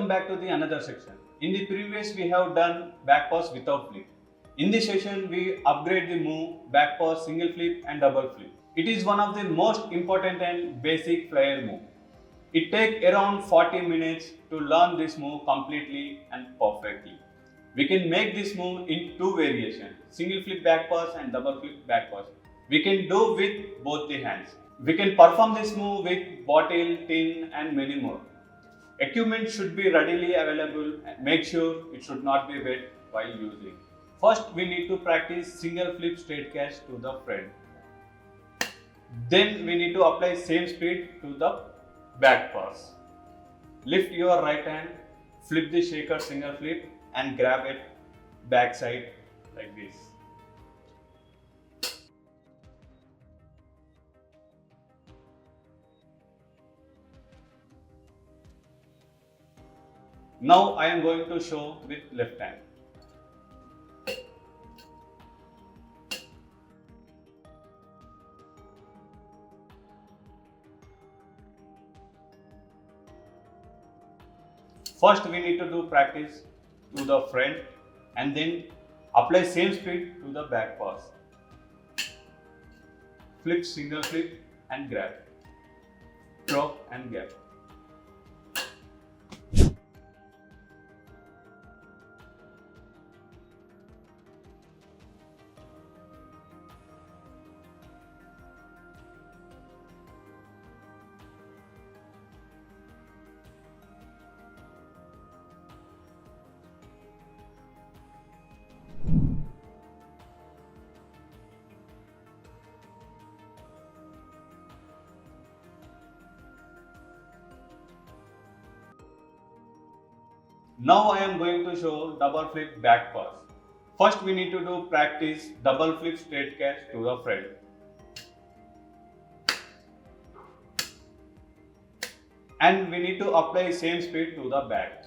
back to the another section. In the previous we have done back pass without flip. In this session we upgrade the move back pass, single flip and double flip. It is one of the most important and basic Flair move. It takes around 40 minutes to learn this move completely and perfectly. We can make this move in two variations, single flip back pass and double flip back pass. We can do with both the hands. We can perform this move with bottle, tin and many more. Equipment should be readily available and make sure it should not be wet while using. First we need to practice single flip straight catch to the front. Then we need to apply same speed to the back pass. Lift your right hand, flip the shaker single flip and grab it backside like this. Now I am going to show with left hand. First we need to do practice to the front and then apply same speed to the back pass. Flip single flip and grab. Drop and gap. Now I am going to show double flip back pass. First we need to do practice double flip straight catch to the front. And we need to apply same speed to the back.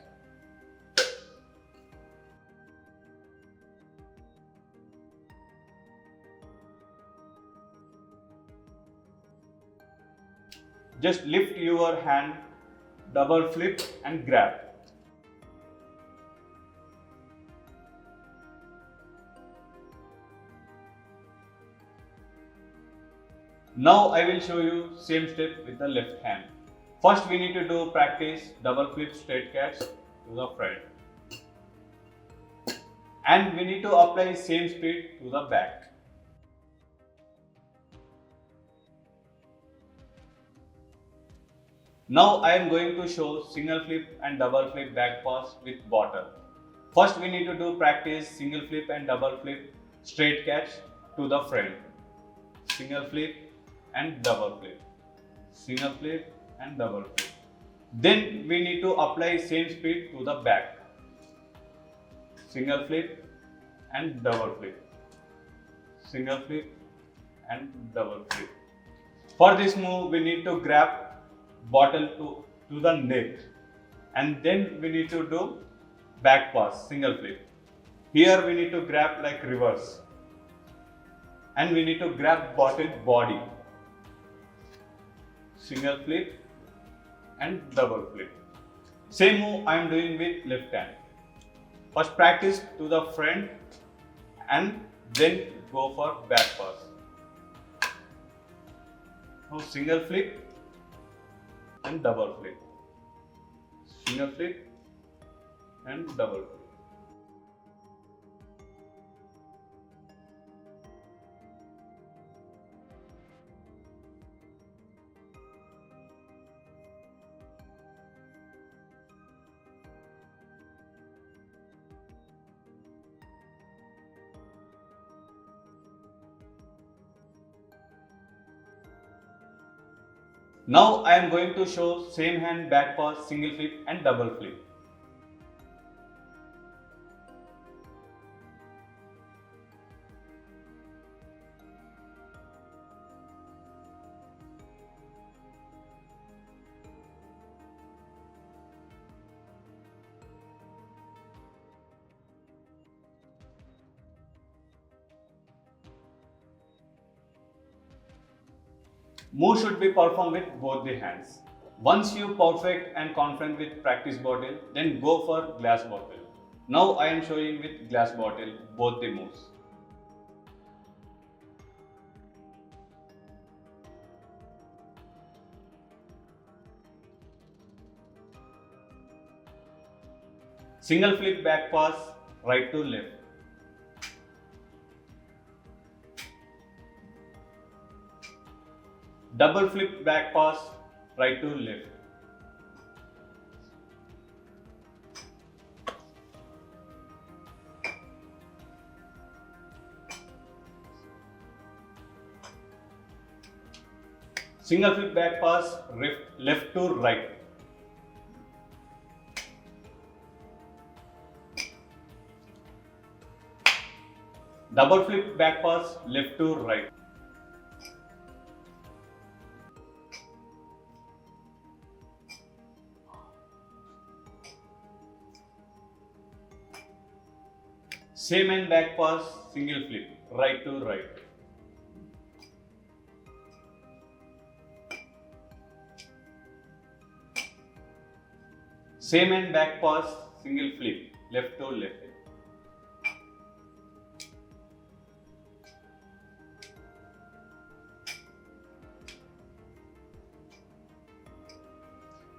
Just lift your hand, double flip and grab. Now I will show you same step with the left hand. First we need to do practice double flip straight catch to the front. And we need to apply same speed to the back. Now I am going to show single flip and double flip back pass with bottle. First we need to do practice single flip and double flip straight catch to the front. Single flip and double flip, single flip and double flip. Then we need to apply same speed to the back. Single flip and double flip, single flip and double flip. For this move we need to grab bottle to the neck and then we need to do back pass, single flip. Here we need to grab like reverse and we need to grab bottle body. Single flip and double flip. Same move I am doing with left hand. First practice to the front and then go for back pass. Now single flip and double flip. Single flip and double flip. Now I am going to show same hand back pass, single flip and double flip. Move should be performed with both the hands. Once you perfect and confident with practice bottle, then go for glass bottle. Now I am showing with glass bottle both the moves. Single flip back pass, right to left. Double flip back pass, right to left. Single flip back pass, left to right. Double flip back pass, left to right. Same and back pass, single flip, right to right. Same and back pass, single flip, left to left.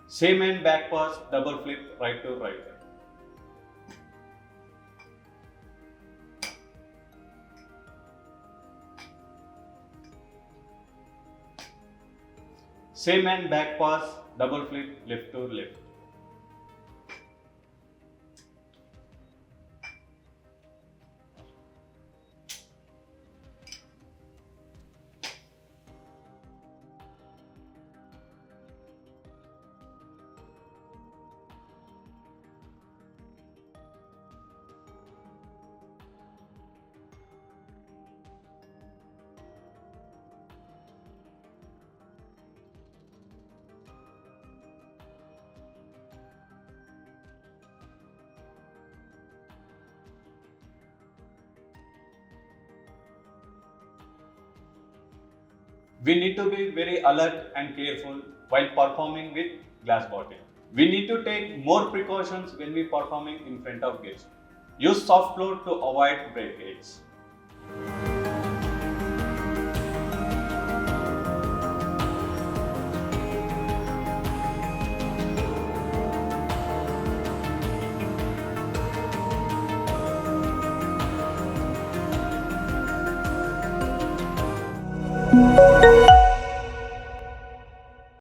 Same and back pass, double flip, right to right. Same and back pass, double flip, left to left. We need to be very alert and careful while performing with glass bottle. We need to take more precautions when we performing in front of guests. Use soft floor to avoid breakage.